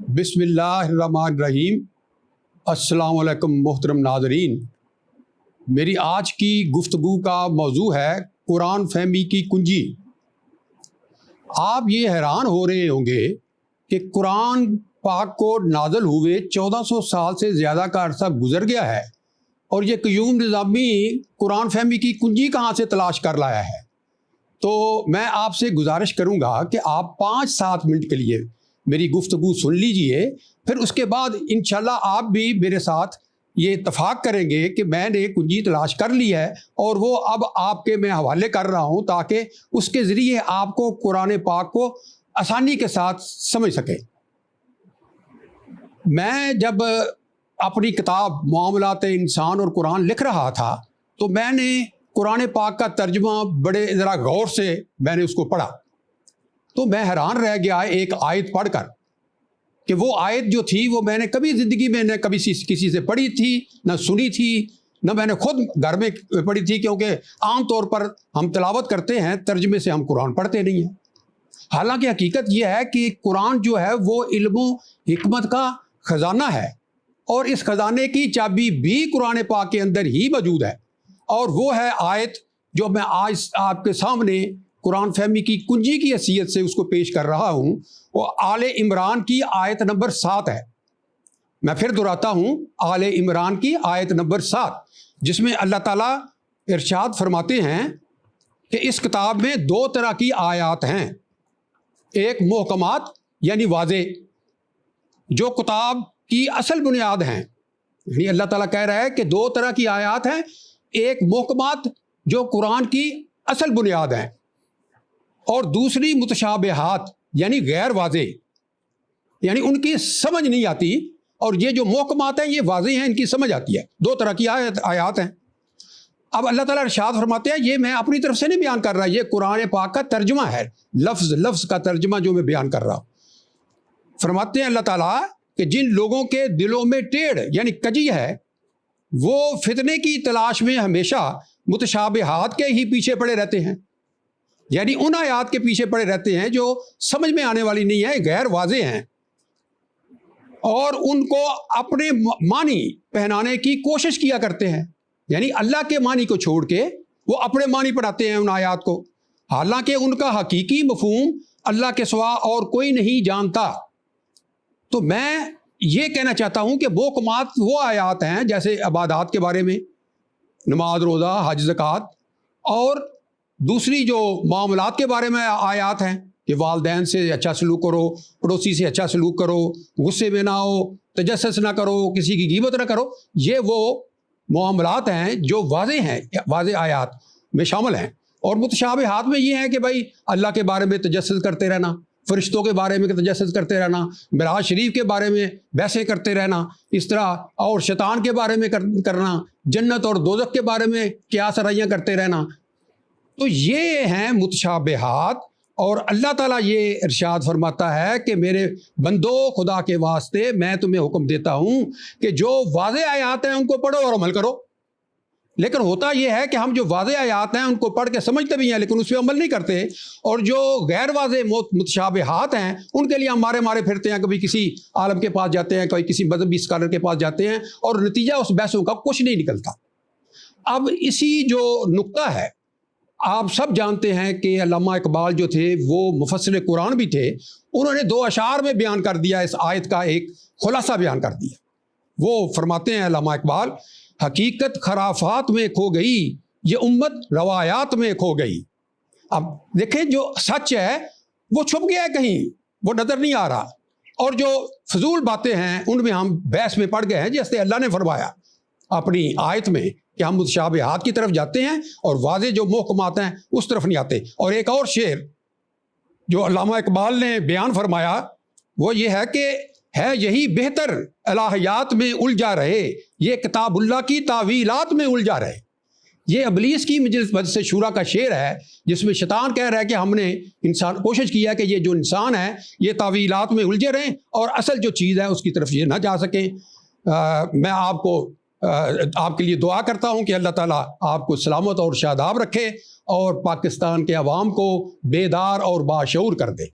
بسم اللہ الرحمن الرحیم۔ السلام علیکم محترم ناظرین، میری آج کی گفتگو کا موضوع ہے قرآن فہمی کی کنجی۔ آپ یہ حیران ہو رہے ہوں گے کہ قرآن پاک کو نازل ہوئے 1400 سال سے زیادہ کا عرصہ گزر گیا ہے اور یہ قیوم نظامی قرآن فہمی کی کنجی کہاں سے تلاش کر لایا ہے۔ تو میں آپ سے گزارش کروں گا کہ آپ 5-7 منٹ کے لیے میری گفتگو سن لیجئے، پھر اس کے بعد انشاءاللہ آپ بھی میرے ساتھ یہ اتفاق کریں گے کہ میں نے کنجی تلاش کر لی ہے اور وہ اب آپ کے میں حوالے کر رہا ہوں تاکہ اس کے ذریعے آپ کو قرآن پاک کو آسانی کے ساتھ سمجھ سکیں۔ میں جب اپنی کتاب معاملات انسان اور قرآن لکھ رہا تھا تو میں نے قرآن پاک کا ترجمہ بڑے ذرا غور سے میں نے اس کو پڑھا تو میں حیران رہ گیا ایک آیت پڑھ کر کہ وہ آیت جو تھی وہ میں نے کبھی زندگی میں نہ کبھی کسی سے پڑھی تھی، نہ سنی تھی، نہ میں نے خود گھر میں پڑھی تھی، کیونکہ عام طور پر ہم تلاوت کرتے ہیں، ترجمے سے ہم قرآن پڑھتے نہیں ہیں۔ حالانکہ حقیقت یہ ہے کہ قرآن جو ہے وہ علم و حکمت کا خزانہ ہے اور اس خزانے کی چابی بھی قرآن پاک کے اندر ہی موجود ہے، اور وہ ہے آیت جو میں آج آپ کے سامنے قرآن فہمی کی کنجی کی حیثیت سے اس کو پیش کر رہا ہوں۔ وہ آل عمران کی آیت نمبر 7 ہے۔ میں پھر دہراتا ہوں، آل عمران کی آیت نمبر 7، جس میں اللہ تعالیٰ ارشاد فرماتے ہیں کہ اس کتاب میں 2 طرح کی آیات ہیں، ایک محکمات یعنی واضح جو کتاب کی اصل بنیاد ہیں، یعنی اللہ تعالیٰ کہہ رہا ہے کہ 2 طرح کی آیات ہیں، ایک محکمات جو قرآن کی اصل بنیاد ہیں اور دوسری متشابہات یعنی غیر واضح، یعنی ان کی سمجھ نہیں آتی، اور یہ جو محکمات ہیں یہ واضح ہیں، ان کی سمجھ آتی ہے۔ 2 طرح کی آیات ہیں۔ اب اللہ تعالیٰ ارشاد فرماتے ہیں، یہ میں اپنی طرف سے نہیں بیان کر رہا، یہ قرآن پاک کا ترجمہ ہے، لفظ لفظ کا ترجمہ جو میں بیان کر رہا ہوں۔ فرماتے ہیں اللہ تعالیٰ کہ جن لوگوں کے دلوں میں ٹیڑھ یعنی کجی ہے، وہ فتنے کی تلاش میں ہمیشہ متشابہات کے ہی پیچھے پڑے رہتے ہیں، یعنی ان آیات کے پیچھے پڑے رہتے ہیں جو سمجھ میں آنے والی نہیں ہیں، غیر واضح ہیں، اور ان کو اپنے معنی پہنانے کی کوشش کیا کرتے ہیں، یعنی اللہ کے معنی کو چھوڑ کے وہ اپنے معنی پڑھاتے ہیں ان آیات کو، حالانکہ ان کا حقیقی مفہوم اللہ کے سوا اور کوئی نہیں جانتا۔ تو میں یہ کہنا چاہتا ہوں کہ وہ محکمات وہ آیات ہیں جیسے عبادات کے بارے میں، نماز، روزہ، حج، زکوٰۃ، اور دوسری جو معاملات کے بارے میں آیات ہیں کہ والدین سے اچھا سلوک کرو، پڑوسی سے اچھا سلوک کرو، غصے میں نہ ہو، تجسس نہ کرو، کسی کی غیبت نہ کرو، یہ وہ معاملات ہیں جو واضح ہیں، واضح آیات میں شامل ہیں۔ اور متشابہات میں یہ ہے کہ بھائی اللہ کے بارے میں تجسس کرتے رہنا، فرشتوں کے بارے میں تجسس کرتے رہنا، معراج شریف کے بارے میں بحثیں کرتے رہنا، اس طرح اور شیطان کے بارے میں کرنا، جنت اور دوزخ کے بارے میں قیاس رائیاں کرتے رہنا۔ تو یہ ہیں متشابہات، اور اللہ تعالیٰ یہ ارشاد فرماتا ہے کہ میرے بندو، خدا کے واسطے میں تمہیں حکم دیتا ہوں کہ جو واضح آیات ہیں ان کو پڑھو اور عمل کرو۔ لیکن ہوتا یہ ہے کہ ہم جو واضح آیات ہیں ان کو پڑھ کے سمجھتے بھی ہیں لیکن اس پہ عمل نہیں کرتے، اور جو غیر واضح متشابہات ہیں ان کے لیے ہم مارے پھرتے ہیں، کبھی کسی عالم کے پاس جاتے ہیں، کبھی کسی مذہبی اسکالر کے پاس جاتے ہیں، اور نتیجہ اس بحثوں کا کچھ نہیں نکلتا۔ اب اسی جو نقطہ ہے، آپ سب جانتے ہیں کہ علامہ اقبال جو تھے وہ مفسر قرآن بھی تھے، انہوں نے 2 اشعار میں بیان کر دیا، اس آیت کا ایک خلاصہ بیان کر دیا۔ وہ فرماتے ہیں علامہ اقبال، حقیقت خرافات میں کھو گئی، یہ امت روایات میں کھو گئی۔ اب دیکھیں جو سچ ہے وہ چھپ گیا ہے کہیں، وہ نظر نہیں آ رہا، اور جو فضول باتیں ہیں ان میں ہم بحث میں پڑ گئے ہیں، جیسے اللہ نے فرمایا اپنی آیت میں کہ ہم متشابہات کی طرف جاتے ہیں اور واضح جو محکمات ہیں اس طرف نہیں آتے۔ اور ایک اور شعر جو علامہ اقبال نے بیان فرمایا وہ یہ ہے کہ ہے یہی بہتر الہیات میں الجھا رہے، یہ کتاب اللہ کی تعویلات میں الجھا رہے۔ یہ ابلیس کی مجلس شورا کا شعر ہے جس میں شیطان کہہ رہا ہے کہ ہم نے کوشش کیا کہ یہ جو انسان ہے یہ تعویلات میں الجھے رہیں اور اصل جو چیز ہے اس کی طرف یہ نہ جا سکیں۔ میں آپ کے لیے دعا کرتا ہوں کہ اللہ تعالیٰ آپ کو سلامت اور شاداب رکھے اور پاکستان کے عوام کو بیدار اور باشعور کر دے۔